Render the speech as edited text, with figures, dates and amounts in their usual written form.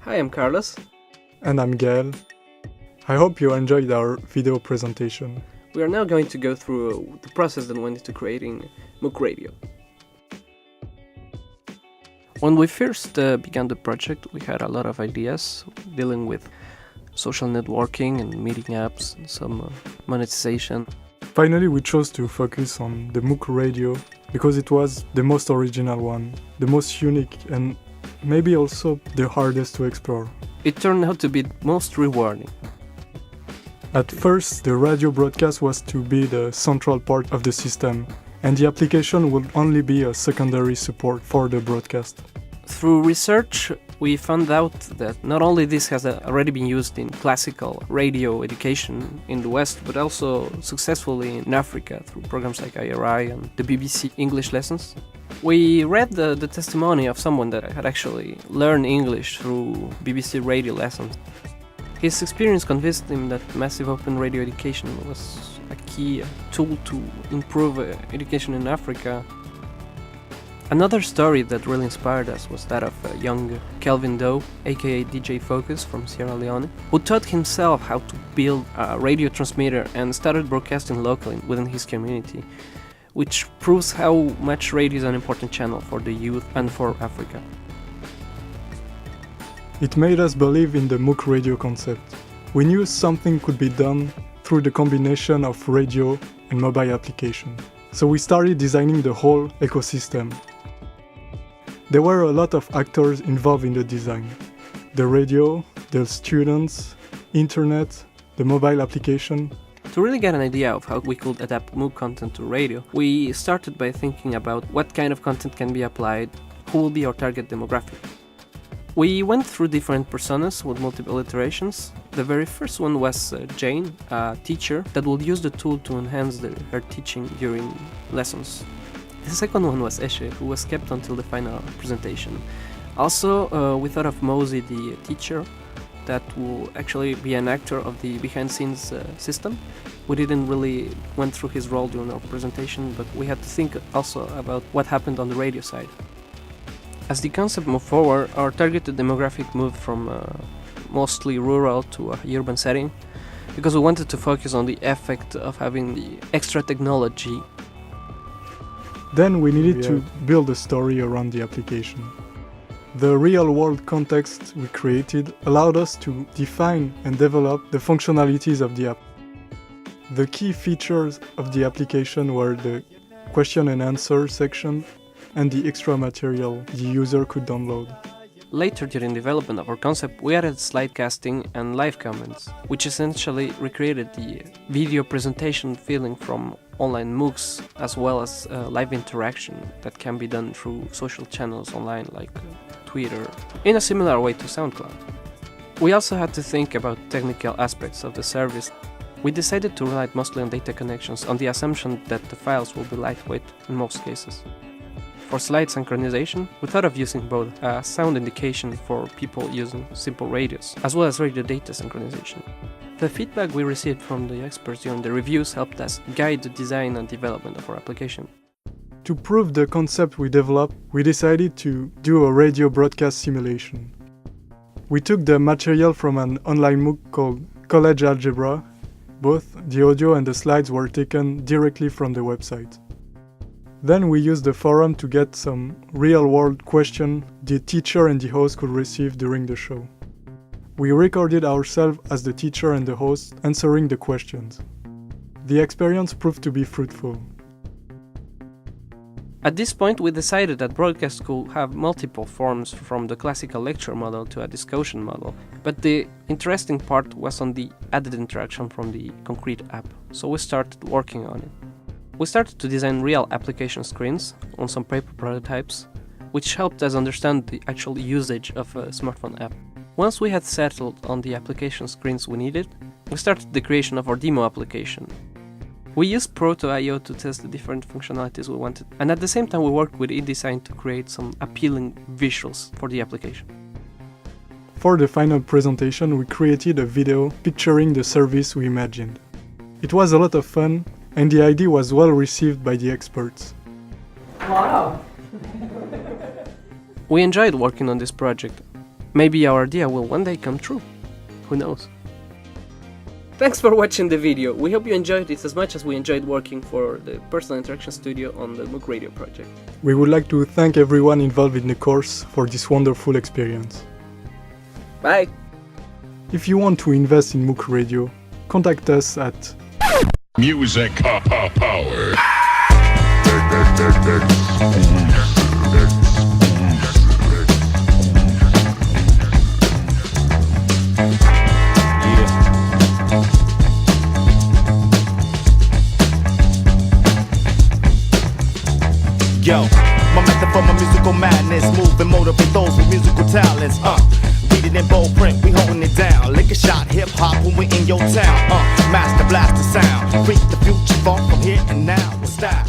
Hi, I'm Carlos. And I'm Gael. I hope you enjoyed our video presentation. We are now going to go through the process that went into creating Mooc Radio. When we first began the project, we had a lot of ideas dealing with social networking and meeting apps and some monetization. Finally, we chose to focus on the Mooc Radio because it was the most original one, the most unique, and maybe also the hardest to explore. It turned out to be most rewarding. At first, the radio broadcast was to be the central part of the system, and the application would only be a secondary support for the broadcast. Through research, we found out that not only this has already been used in classical radio education in the West, but also successfully in Africa through programs like IRI and the BBC English lessons. We read the testimony of someone that had actually learned English through BBC radio lessons. His experience convinced him that massive open radio education was a key tool to improve education in Africa. Another story that really inspired us was that of young Kelvin Doe, aka DJ Focus from Sierra Leone, who taught himself how to build a radio transmitter and started broadcasting locally within his community, which proves how much radio is an important channel for the youth and for Africa. It made us believe in the Mooc Radio concept. We knew something could be done through the combination of radio and mobile application. So we started designing the whole ecosystem. There were a lot of actors involved in the design. The radio, the students, internet, the mobile application. To really get an idea of how we could adapt Mooc content to radio, we started by thinking about what kind of content can be applied, who will be our target demographic. We went through different personas with multiple iterations. The very first one was Jane, a teacher that would use the tool to enhance her teaching during lessons. The second one was Eshe, who was kept until the final presentation. Also, we thought of Mosey, the teacher, that will actually be an actor of the behind-scenes system. We didn't really went through his role during our presentation, but we had to think also about what happened on the radio side. As the concept moved forward, our targeted demographic moved from mostly rural to a urban setting, because we wanted to focus on the effect of having the extra technology. Then we needed to build a story around the application. The real-world context we created allowed us to define and develop the functionalities of the app. The key features of the application were the question and answer section and the extra material the user could download. Later during development of our concept, we added slide casting and live comments, which essentially recreated the video presentation feeling from online MOOCs, as well as live interaction that can be done through social channels online like Twitter, in a similar way to SoundCloud. We also had to think about technical aspects of the service. We decided to rely mostly on data connections on the assumption that the files will be lightweight in most cases. For slide synchronization, we thought of using both a sound indication for people using simple radios, as well as radio data synchronization. The feedback we received from the experts during the reviews helped us guide the design and development of our application. To prove the concept we developed, we decided to do a radio broadcast simulation. We took the material from an online MOOC called College Algebra. Both the audio and the slides were taken directly from the website. Then we used the forum to get some real-world questions the teacher and the host could receive during the show. We recorded ourselves as the teacher and the host answering the questions. The experience proved to be fruitful. At this point, we decided that broadcast could have multiple forms, from the classical lecture model to a discussion model, but the interesting part was on the added interaction from the concrete app, so we started working on it. We started to design real application screens on some paper prototypes, which helped us understand the actual usage of a smartphone app. Once we had settled on the application screens we needed, we started the creation of our demo application. We used Proto.io to test the different functionalities we wanted, and at the same time we worked with InDesign to create some appealing visuals for the application. For the final presentation, we created a video picturing the service we imagined. It was a lot of fun, and the idea was well received by the experts. Wow! We enjoyed working on this project. Maybe our idea will one day come true. Who knows? Thanks for watching the video. We hope you enjoyed it as much as we enjoyed working for the Personal Interaction Studio on the Mooc Radio project. We would like to thank everyone involved in the course for this wonderful experience. Bye! If you want to invest in Mooc Radio, contact us at Music Power. Yo, my method for my musical madness, move and motivate those with musical talents. Read it in bold print, we holding it down. Lick a shot, hip hop when we in your town. Master blast the sound, creep the future far from here and now with style.